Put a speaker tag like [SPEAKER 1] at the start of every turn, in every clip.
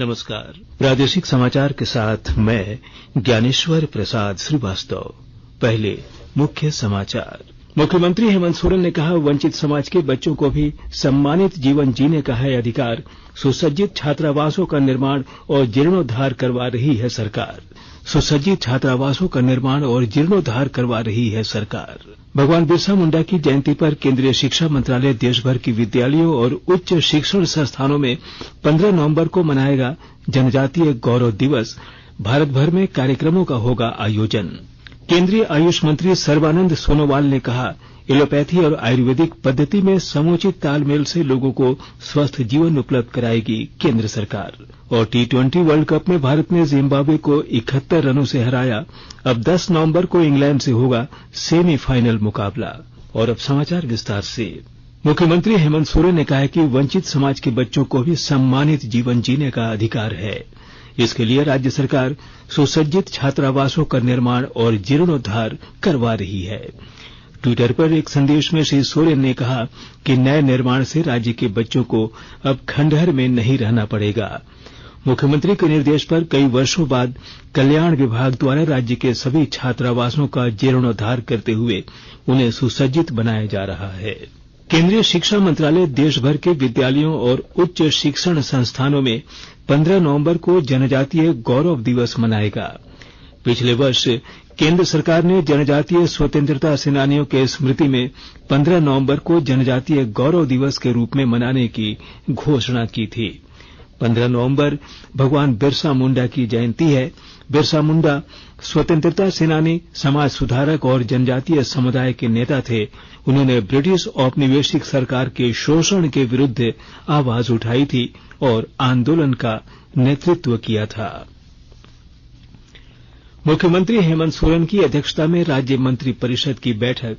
[SPEAKER 1] नमस्कार। प्रादेशिक समाचार के साथ मैं ज्ञानेश्वर प्रसाद श्रीवास्तव। पहले मुख्य समाचार। मुख्यमंत्री हेमंत सोरेन ने कहा, वंचित समाज के बच्चों को भी सम्मानित जीवन जीने का है अधिकार। सुसज्जित छात्रावासों का निर्माण और जीर्णोद्धार करवा रही है सरकार। सुसज्जित छात्रावासों का निर्माण और जीर्णोद्धार करवा रही है सरकार। भगवान बिरसा मुंडा की जयंती पर केंद्रीय शिक्षा मंत्रालय देश भर की विद्यालयों और उच्च शिक्षण संस्थानों में 15 नवंबर को मनाएगा जनजातीय गौरव दिवस। भारत भर में कार्यक्रमों का होगा आयोजन। केंद्रीय आयुष मंत्री सर्बानंद सोनोवाल ने कहा, एलोपैथी और आयुर्वेदिक पद्धति में समुचित तालमेल से लोगों को स्वस्थ जीवन उपलब्ध कराएगी केंद्र सरकार। और T20 वर्ल्ड कप में भारत ने जिम्बाब्वे को 71 रनों से हराया। अब 10 नवंबर को इंग्लैंड से होगा सेमीफाइनल मुकाबला। और अब समाचार विस्तार से। मुख्यमंत्री हेमंत सोरेन ने कहा है कि वंचित समाज के बच्चों को भी सम्मानित जीवन जीने का अधिकार है। इसके लिए राज्य सरकार सुसज्जित छात्रावासों का निर्माण और जीर्णोद्धार करवा रही है। ट्विटर पर एक संदेश में श्री सोरेन ने कहा कि नए निर्माण से राज्य के बच्चों को अब खंडहर में नहीं रहना पड़ेगा। मुख्यमंत्री के निर्देश पर कई वर्षों बाद कल्याण विभाग द्वारा राज्य के सभी छात्रावासों का जीर्णोद्धार करते हुए उन्हें सुसज्जित बनाया जा रहा है। केंद्रीय शिक्षा मंत्रालय देश भर के विद्यालयों और उच्च शिक्षण संस्थानों में 15 नवंबर को जनजातीय गौरव दिवस मनाएगा। पिछले वर्ष केंद्र सरकार ने जनजातीय स्वतंत्रता सेनानियों के स्मृति में 15 नवंबर को जनजातीय गौरव दिवस के रूप में मनाने की घोषणा की थी। 15 नवंबर भगवान बिरसा मुंडा की जयंती है। बिरसा मुंडा स्वतंत्रता सेनानी, समाज सुधारक और जनजातीय समुदाय के नेता थे। उन्होंने ब्रिटिश औपनिवेशिक सरकार के शोषण के विरुद्ध आवाज उठाई थी और आंदोलन का नेतृत्व किया था। मुख्यमंत्री हेमंत सोरेन की अध्यक्षता में राज्य मंत्रिपरिषद की बैठक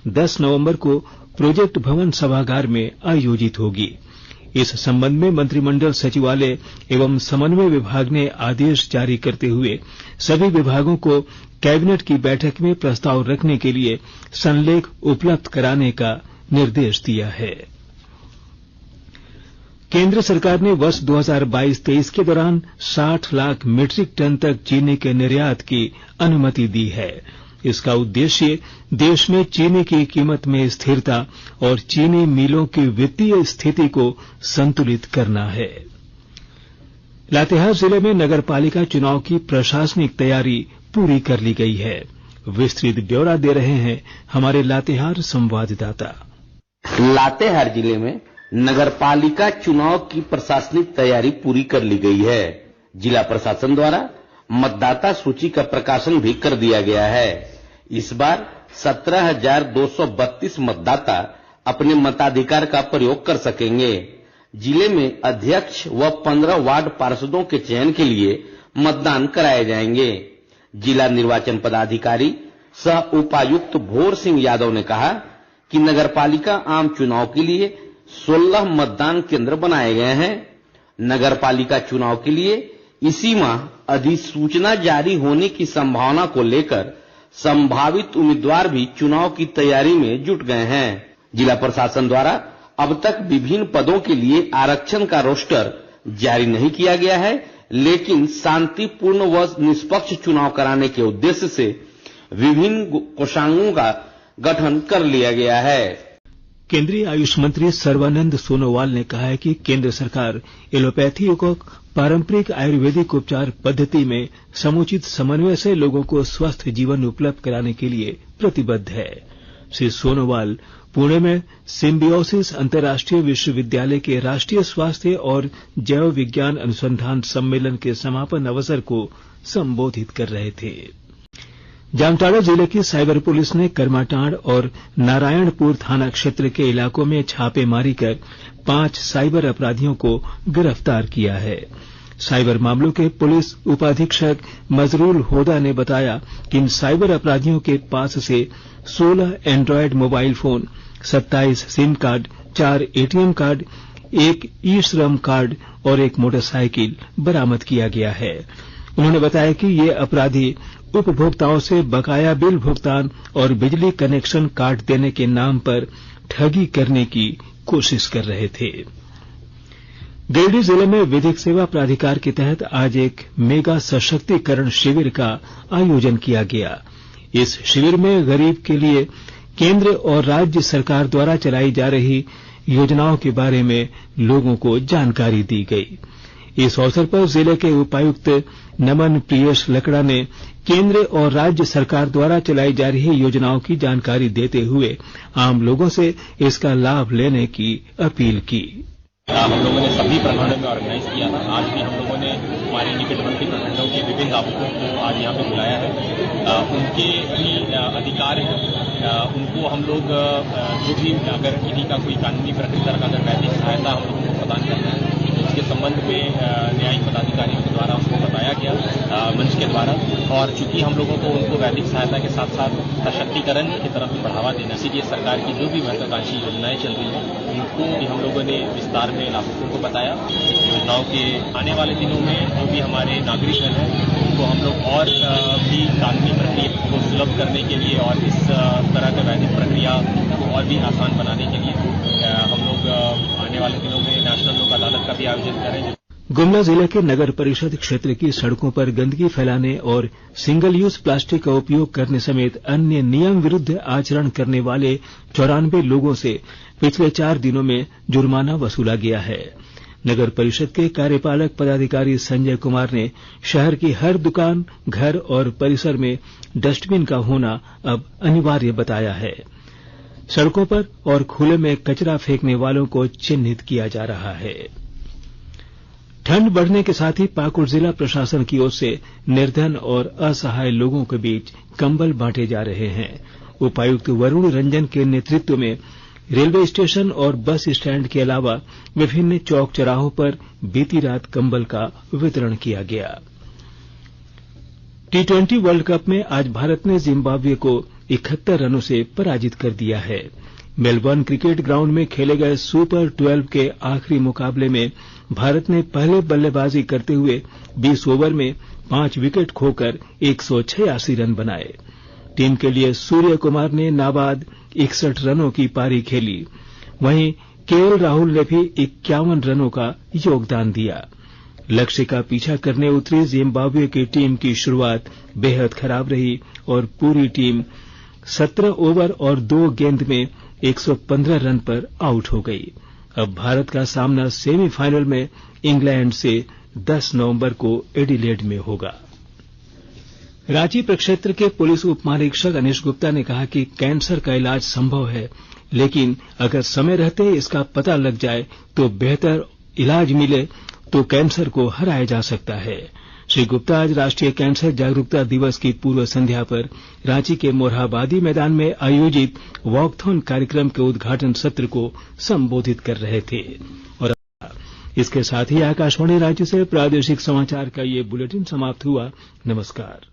[SPEAKER 1] 10 नवंबर को प्रोजेक्ट भवन सभागार में आयोजित होगी। इस संबंध में मंत्रिमंडल सचिवालय एवं समन्वय विभाग ने आदेश जारी करते हुए सभी विभागों को कैबिनेट की बैठक में प्रस्ताव रखने के लिए संलेख उपलब्ध कराने का निर्देश दिया है। केंद्र सरकार ने वर्ष 2022-23 के दौरान 60 लाख मीट्रिक टन तक चीनी के निर्यात की अनुमति दी है। इसका उद्देश्य देश में चीनी की कीमत में स्थिरता और चीनी मिलों की वित्तीय स्थिति को संतुलित करना है। लातेहार जिले में नगरपालिका चुनाव की प्रशासनिक तैयारी पूरी कर ली गई है। विस्तृत ब्यौरा दे रहे हैं हमारे लातेहार संवाददाता।
[SPEAKER 2] लातेहार जिले में नगरपालिका चुनाव की प्रशासनिक तैयारी पूरी कर ली गई है। जिला प्रशासन द्वारा मतदाता सूची का प्रकाशन भी कर दिया गया है। इस बार 17,232 मतदाता अपने मताधिकार का प्रयोग कर सकेंगे। जिले में अध्यक्ष व 15 वार्ड पार्षदों के चयन के लिए मतदान कराए जाएंगे। जिला निर्वाचन पदाधिकारी सह उपायुक्त भोर सिंह यादव ने कहा कि नगरपालिका आम चुनाव के लिए 16 मतदान केंद्र बनाए गए हैं। नगरपालिका चुनाव के लिए इसी माह अधिसूचना जारी होने की संभावना को लेकर संभावित उम्मीदवार भी चुनाव की तैयारी में जुट गए हैं। जिला प्रशासन द्वारा अब तक विभिन्न पदों के लिए आरक्षण का रोस्टर जारी नहीं किया गया है, लेकिन शांतिपूर्ण व निष्पक्ष चुनाव कराने के उद्देश्य से विभिन्न कोषांगों का गठन कर लिया गया है।
[SPEAKER 1] केंद्रीय आयुष मंत्री सर्बानंद सोनोवाल ने कहा है कि केंद्र सरकार एलोपैथी को पारंपरिक आयुर्वेदिक उपचार पद्धति में समुचित समन्वय से लोगों को स्वस्थ जीवन उपलब्ध कराने के लिए प्रतिबद्ध है। श्री सोनोवाल पुणे में सिम्बियोसिस अंतर्राष्ट्रीय विश्वविद्यालय के राष्ट्रीय स्वास्थ्य और जैव विज्ञान अनुसंधान सम्मेलन के समापन अवसर को संबोधित कर रहे थे। जामताड़ा जिले की साइबर पुलिस ने करमाटांड़ और नारायणपुर थाना क्षेत्र के इलाकों में छापेमारी कर 5 साइबर अपराधियों को गिरफ्तार किया है। साइबर मामलों के पुलिस उपाधीक्षक मजरूल होदा ने बताया कि इन साइबर अपराधियों के पास से 16 Android mobile phone, 27 SIM card, 4 ATM card, 1 ई श्रम कार्ड और 1 मोटरसाइकिल बरामद किया गया है। उन्होंने बताया कि ये अपराधी उपभोक्ताओं से बकाया बिल भुगतान और बिजली कनेक्शन काट देने के नाम पर ठगी करने की कोशिश कर रहे थे। गिरिडीह जिले में विधिक सेवा प्राधिकार के तहत आज एक मेगा सशक्तिकरण शिविर का आयोजन किया गया। इस शिविर में गरीब के लिए केंद्र और राज्य सरकार द्वारा चलाई जा रही योजनाओं के बारे में लोगों को जानकारी दी गई। इस अवसर पर जिले के उपायुक्त नमन प्रियेश लकड़ा ने केंद्र और राज्य सरकार द्वारा चलाई जा रही योजनाओं की जानकारी देते हुए आम लोगों से इसका लाभ लेने की अपील की।
[SPEAKER 3] हम लोगों ने सभी प्रखंडों में ऑर्गेनाइज किया था। आज भी हम लोगों ने हमारे निकटवर्ती प्रखंडों के विभिन्न लाभुकों को आज यहाँ पे बुलाया है। उनके भी अधिकार है, उनको हम लोग जो भी अगर किसी का कोई कानूनी प्रक्रिया का अगर वैधिक सहायता हम लोगों को प्रदान करना है उसके संबंध में न्यायिक पदाधिकारियों के द्वारा उसको बताया गया मंच के द्वारा। और चूंकि हम लोगों को उनको वैधिक सहायता के साथ साथ सशक्तिकरण की तरफ बढ़ावा देना, इसीलिए सरकार की जो भी महत्वाकांक्षी योजनाएं चल रही हैं उनको भी हम लोगों ने विस्तार में लाभुकों को बताया। योजनाओं के आने वाले दिनों में जो भी हमारे नागरिक हैं उनको हम लोग और भी कानूनी प्रक्रिया को सुलभ करने के लिए और इस तरह का वैधिक प्रक्रिया को और भी आसान बनाने के लिए हम लोग आने वाले दिनों में नेशनल लोक अदालत का भी आयोजन करेंगे।
[SPEAKER 1] गुमला जिले के नगर परिषद क्षेत्र की सड़कों पर गंदगी फैलाने और सिंगल यूज प्लास्टिक का उपयोग करने समेत अन्य नियम विरुद्ध आचरण करने वाले 94 लोगों से पिछले 4 दिनों में जुर्माना वसूला गया है। नगर परिषद के कार्यपालक पदाधिकारी संजय कुमार ने शहर की हर दुकान, घर और परिसर में डस्टबिन का होना अब अनिवार्य बताया है। सड़कों पर और खुले में कचरा फेंकने वालों को चिन्हित किया जा रहा है। ठंड बढ़ने के साथ ही पाकुड़ जिला प्रशासन की ओर से निर्धन और असहाय लोगों के बीच कंबल बांटे जा रहे हैं। उपायुक्त वरुण रंजन के नेतृत्व में रेलवे स्टेशन और बस स्टैंड के अलावा विभिन्न चौक चौराहों पर बीती रात कंबल का वितरण किया गया। T20 वर्ल्ड कप में आज भारत ने जिम्बाब्वे को 71 रनों से पराजित कर दिया है। मेलबर्न क्रिकेट ग्राउंड में खेले गए सुपर 12 के आखिरी मुकाबले में भारत ने पहले बल्लेबाजी करते हुए 20 ओवर में 5 विकेट खोकर 186 रन बनाए। टीम के लिए सूर्य कुमार ने नाबाद 61 रनों की पारी खेली। वहीं केएल राहुल ने भी 51 रनों का योगदान दिया। लक्ष्य का पीछा करने उतरी जिम्बाब्वे की टीम की शुरुआत बेहद खराब रही और पूरी टीम 17 ओवर और 2 गेंद में 115 रन पर आउट हो गई। अब भारत का सामना सेमीफाइनल में इंग्लैंड से 10 नवंबर को एडिलेड में होगा। रांची प्रक्षेत्र के पुलिस उप महानिरीक्षक अनीश गुप्ता ने कहा कि कैंसर का इलाज संभव है, लेकिन अगर समय रहते इसका पता लग जाए तो बेहतर इलाज मिले तो कैंसर को हराया जा सकता है। श्री गुप्ता आज राष्ट्रीय कैंसर जागरूकता दिवस की पूर्व संध्या पर रांची के मोरहाबादी मैदान में आयोजित वॉकथॉन कार्यक्रम के उद्घाटन सत्र को संबोधित कर रहे थे। और इसके साथ ही आकाशवाणी रांची से प्रादेशिक समाचार का ये बुलेटिन समाप्त हुआ। नमस्कार।